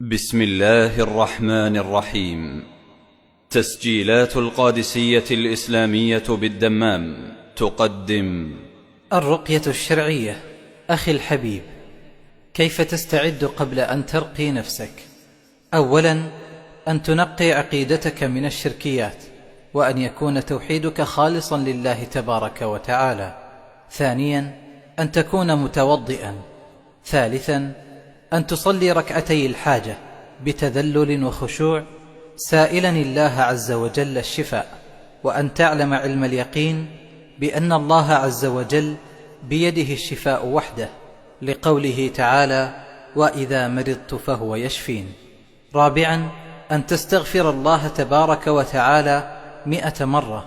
بسم الله الرحمن الرحيم. تسجيلات القادسية الإسلامية بالدمام تقدم الرقية الشرعية. أخي الحبيب، كيف تستعد قبل أن ترقي نفسك؟ أولا، أن تنقي عقيدتك من الشركيات، وأن يكون توحيدك خالصا لله تبارك وتعالى. ثانيا، أن تكون متوضئا. ثالثا، أن تصلي ركعتي الحاجة بتذلل وخشوع، سائلا الله عز وجل الشفاء، وأن تعلم علم اليقين بأن الله عز وجل بيده الشفاء وحده، لقوله تعالى: وإذا مرضت فهو يشفين. رابعا، أن تستغفر الله تبارك وتعالى 100 مرة،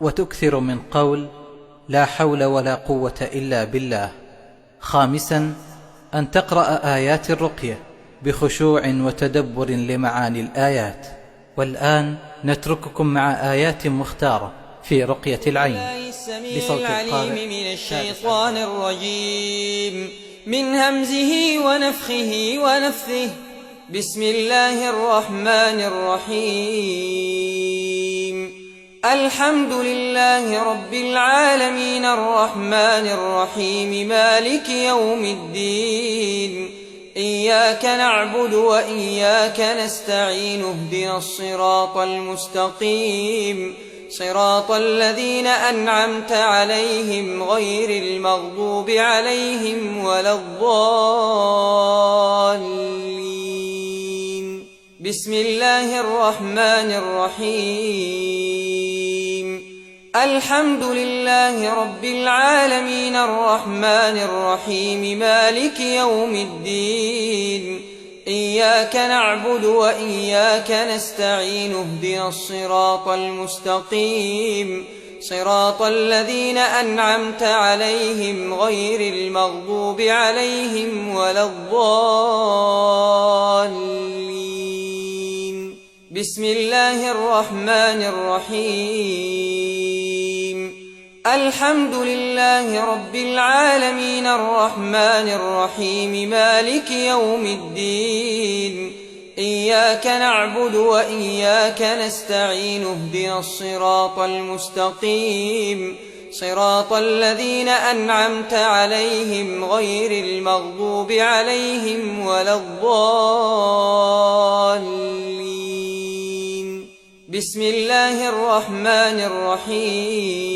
وتكثر من قول لا حول ولا قوة إلا بالله. خامسا، أن تقرأ آيات الرقية بخشوع وتدبر لمعاني الآيات. والآن نترككم مع آيات مختارة في رقية العين بصوت العليم من الشيطان الرجيم، من همزه ونفخه ونفثه. بسم الله الرحمن الرحيم. الحمد لله رب العالمين، الرحمن الرحيم، مالك يوم الدين. إياك نعبد وإياك نستعين، اهدنا الصراط المستقيم، صراط الذين أنعمت عليهم غير المغضوب عليهم ولا الضالين. بسم الله الرحمن الرحيم. الحمد لله رب العالمين، الرحمن الرحيم، مالك يوم الدين. إياك نعبد وإياك نستعين، اهدنا الصراط المستقيم، صراط الذين أنعمت عليهم غير المغضوب عليهم ولا الضالين. بسم الله الرحمن الرحيم. الحمد لله رب العالمين، الرحمن الرحيم، مالك يوم الدين. إياك نعبد وإياك نستعين، اهدنا الصراط المستقيم، صراط الذين أنعمت عليهم غير المغضوب عليهم ولا الضالين. بسم الله الرحمن الرحيم.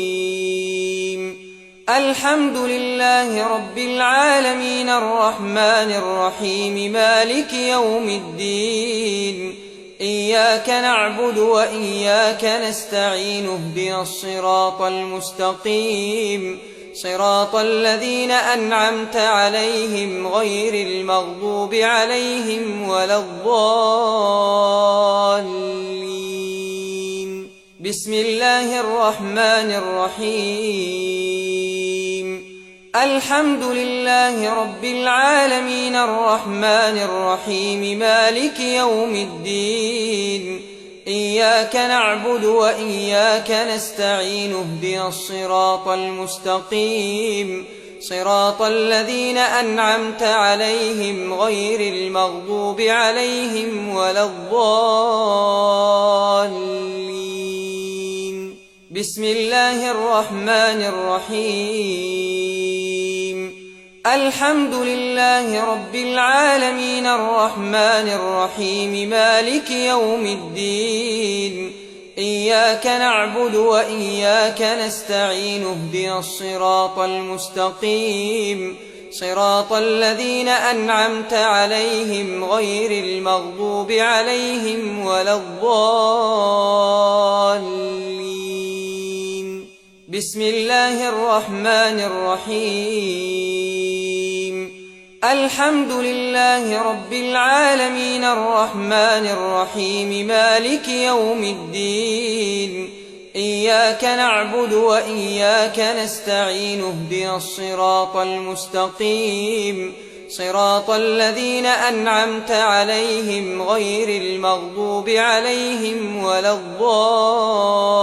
الحمد لله رب العالمين، الرحمن الرحيم، مالك يوم الدين. إياك نعبد وإياك نستعين، اهدنا الصراط المستقيم، صراط الذين أنعمت عليهم غير المغضوب عليهم ولا الضالين. بسم الله الرحمن الرحيم. الحمد لله رب العالمين، الرحمن الرحيم، مالك يوم الدين. إياك نعبد وإياك نستعين، اهدنا الصراط المستقيم، صراط الذين أنعمت عليهم غير المغضوب عليهم ولا الضالين. بسم الله الرحمن الرحيم. الحمد لله رب العالمين، الرحمن الرحيم، مالك يوم الدين. إياك نعبد وإياك نستعين، اهدنا الصراط المستقيم، صراط الذين أنعمت عليهم غير المغضوب عليهم ولا الضالين. بسم الله الرحمن الرحيم. الحمد لله رب العالمين، الرحمن الرحيم، مالك يوم الدين. إياك نعبد وإياك نستعين، اهدنا الصراط المستقيم، صراط الذين أنعمت عليهم غير المغضوب عليهم ولا الضالين.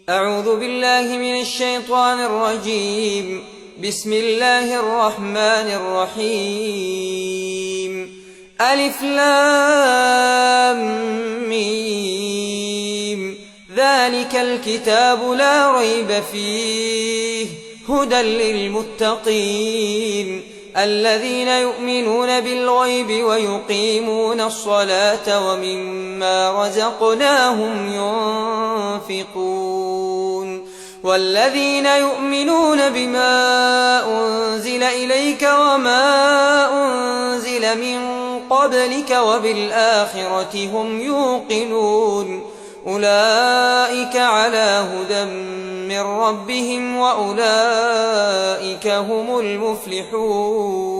أعوذ بالله من الشيطان الرجيم. بسم الله الرحمن الرحيم ألف لام ميم ذلك الكتاب لا ريب فيه هدى للمتقين الذين يؤمنون بالغيب ويقيمون الصلاة ومما رزقناهم ينفقون والذين يؤمنون بما أنزل إليك وما أنزل من قبلك وبالآخرة هم يوقنون أولئك على هدى من ربهم وأولئك هم المفلحون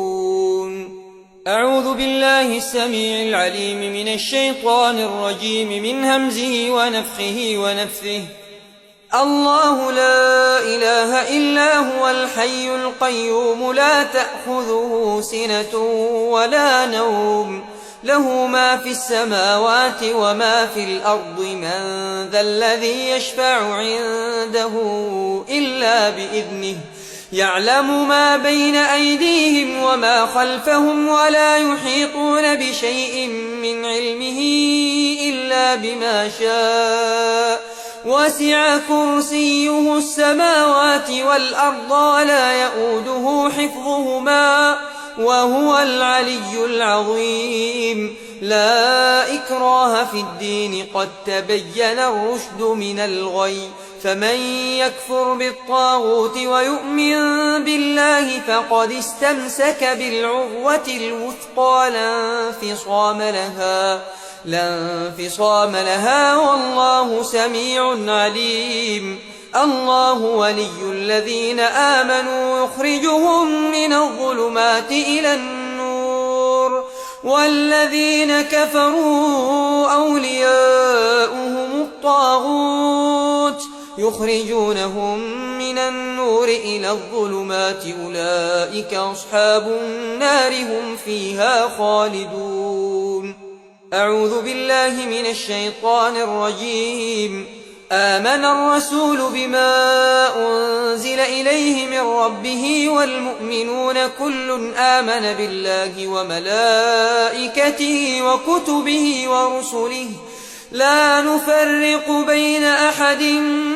أعوذ بالله السميع العليم من الشيطان الرجيم من همزه ونفخه ونفثه الله لا إله إلا هو الحي القيوم لا تأخذه سنة ولا نوم له ما في السماوات وما في الأرض من ذا الذي يشفع عنده إلا بإذنه يعلم ما بين أيديهم وما خلفهم ولا يحيطون بشيء من علمه إلا بما شاء وسع كرسيه السماوات والأرض ولا يؤوده حفظهما وهو العلي العظيم لا إكراه في الدين قد تبين الرشد من الغي فمن يكفر بالطاغوت ويؤمن بالله فقد استمسك بالعروة الوثقى لا انفصام لها والله سميع عليم الله ولي الذين آمنوا يخرجهم من الظلمات إلى النور والذين كفروا أولياؤهم الطاغوت يخرجونهم من النور إلى الظلمات أولئك أصحاب النار هم فيها خالدون أعوذ بالله من الشيطان الرجيم آمن الرسول بما أنزل إليه من ربه والمؤمنون كل آمن بالله وملائكته وكتبه ورسله لا نفرق بين أحد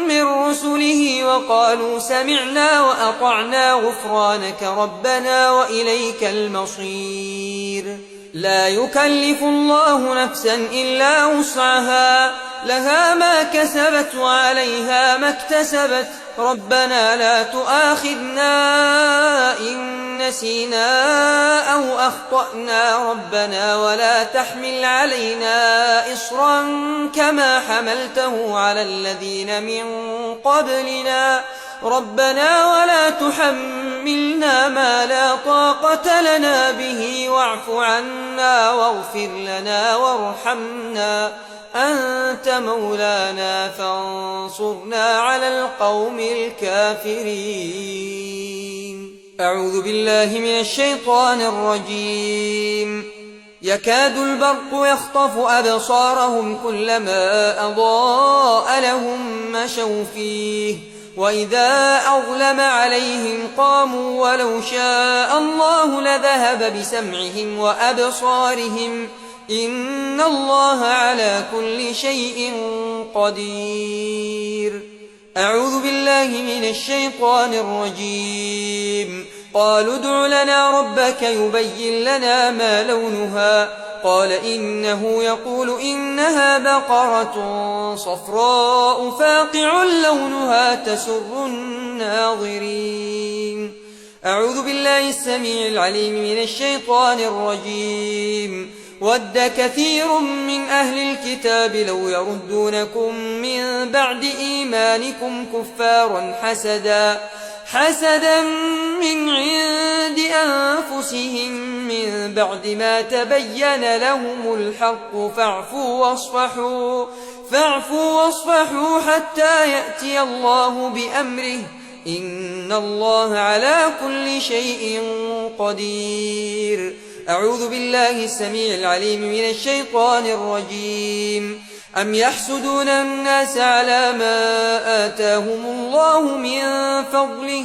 من رسله وقالوا سمعنا وأطعنا غفرانك ربنا وإليك المصير لا يكلف الله نفسا إلا وسعها لها ما كسبت وعليها ما اكتسبت ربنا لا تؤاخذنا إن نسينا أو أخطأنا ربنا ولا تحمل علينا إصرا كما حملته على الذين من قبلنا ربنا ولا تحملنا ما لا طاقة لنا به واعف عنا واغفر لنا وارحمنا أنت مولانا فانصرنا على القوم الكافرين أعوذ بالله من الشيطان الرجيم يكاد البرق يخطف أبصارهم كلما أضاء لهم مشوا فيه وإذا أظلم عليهم قاموا ولو شاء الله لذهب بسمعهم وأبصارهم إن الله على كل شيء قدير أعوذ بالله من الشيطان الرجيم قالوا ادع لنا ربك يبين لنا ما لونها قال إنه يقول إنها بقرة صفراء فاقع لونها تسر الناظرين أعوذ بالله السميع العليم من الشيطان الرجيم ود كثير من أهل الكتاب لو يردونكم من بعد إيمانكم كفارا حسدا من عند أنفسهم من بعد ما تبين لهم الحق فاعفوا واصفحوا حتى يأتي الله بأمره إن الله على كل شيء قدير أعوذ بالله السميع العليم من الشيطان الرجيم أم يحسدون الناس على ما آتاهم الله من فضله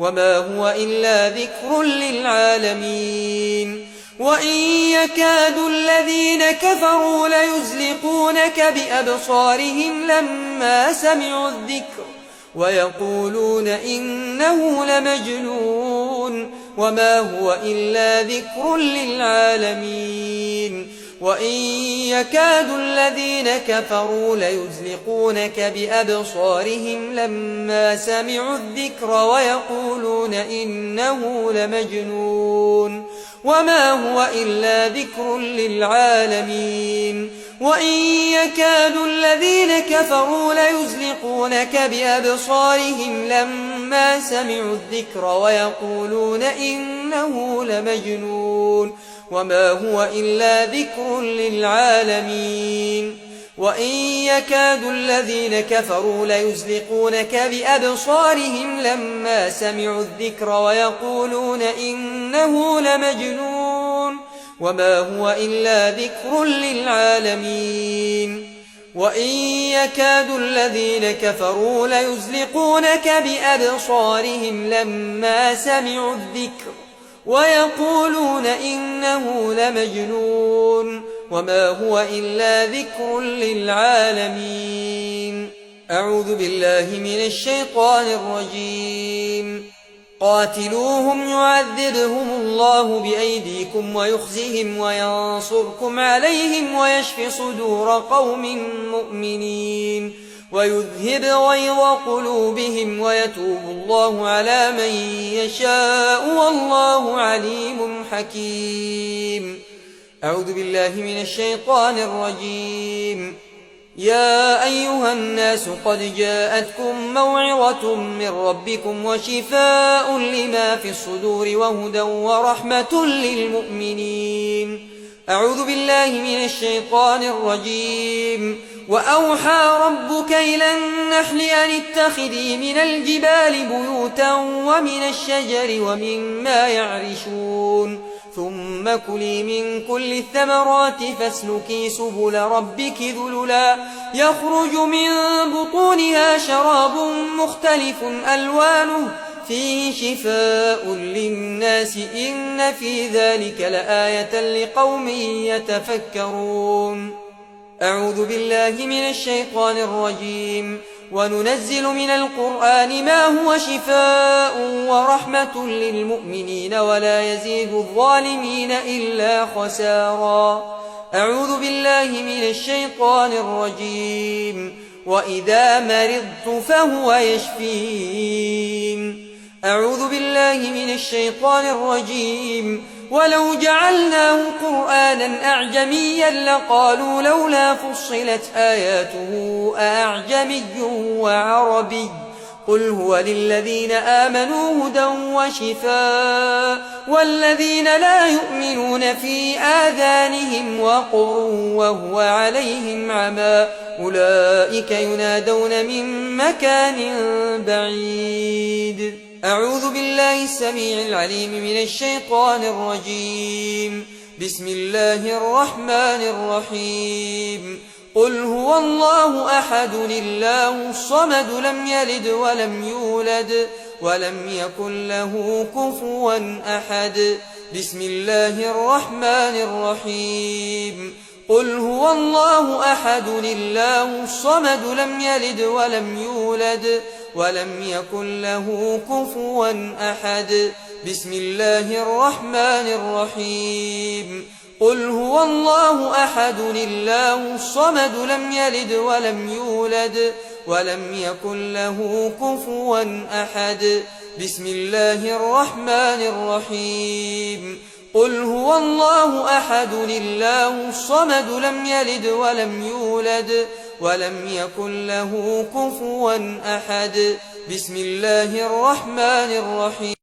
وما هو إلا ذكر للعالمين وإن يكاد الذين كفروا ليزلقونك بأبصارهم لما سمعوا الذكر ويقولون إنه لمجنون وما هو إلا ذكر للعالمين وإن يكاد الذين كفروا ليزلقونك بأبصارهم لما سمعوا الذكر ويقولون إنه لمجنون وما هو إلا ذكر للعالمين وإن يكاد الذين كفروا ليزلقونك بأبصارهم لما سمعوا الذكر ويقولون إنه لمجنون وما هو إلا ذكر للعالمين وإن يكاد الذين كفروا ليزلقونك بأبصارهم لما سمعوا الذكر ويقولون إنه لمجنون وما هو إلا ذكر للعالمين وإن يكاد الذين كفروا ليزلقونك بأبصارهم لما سمعوا الذكر ويقولون إنه لمجنون وما هو إلا ذكر للعالمين أعوذ بالله من الشيطان الرجيم قاتلوهم يعذبهم الله بأيديكم ويخزهم وينصركم عليهم ويشف صدور قوم مؤمنين ويذهب غيظ قلوبهم ويتوب الله على من يشاء والله عليم حكيم أعوذ بالله من الشيطان الرجيم يا أيها الناس قد جاءتكم موعظة من ربكم وشفاء لما في الصدور وهدى ورحمة للمؤمنين أعوذ بالله من الشيطان الرجيم وأوحى ربك إلى النحل أن اتخذي من الجبال بيوتا ومن الشجر ومما يعرشون ثم كلي من كل الثمرات فاسلكي سبل ربك ذللا يخرج من بطونها شراب مختلف ألوانه فيه شفاء للناس إن في ذلك لآية لقوم يتفكرون أعوذ بالله من الشيطان الرجيم وننزل من القرآن ما هو شفاء ورحمة للمؤمنين ولا يزيد الظالمين إلا خسارا أعوذ بالله من الشيطان الرجيم وإذا مرضت فهو يشفين أعوذ بالله من الشيطان الرجيم ولو جعلناه قرآنا أعجميا لقالوا لولا فصلت آياته أعجمي وعربي قل هو للذين آمنوا هدى وشفاء والذين لا يؤمنون في آذانهم وقر وهو عليهم عمى أولئك ينادون من مكان بعيد أعوذ بالله السميع العليم من الشيطان الرجيم بسم الله الرحمن الرحيم قل هو الله أحد الله الصمد لم يلد ولم يولد ولم يكن له كفوا أحد بسم الله الرحمن الرحيم قل هو الله أحد الله الصمد لم يلد ولم يولد ولم يكن له كفوا أحد بسم الله الرحمن الرحيم قل هو الله أحد الله الصمد لم يلد ولم يولد ولم يكن له كفوا أحد بسم الله الرحمن الرحيم قل هو الله أحد الله الصمد لم يلد ولم يولد ولم يكن له كفوا أحد بسم الله الرحمن الرحيم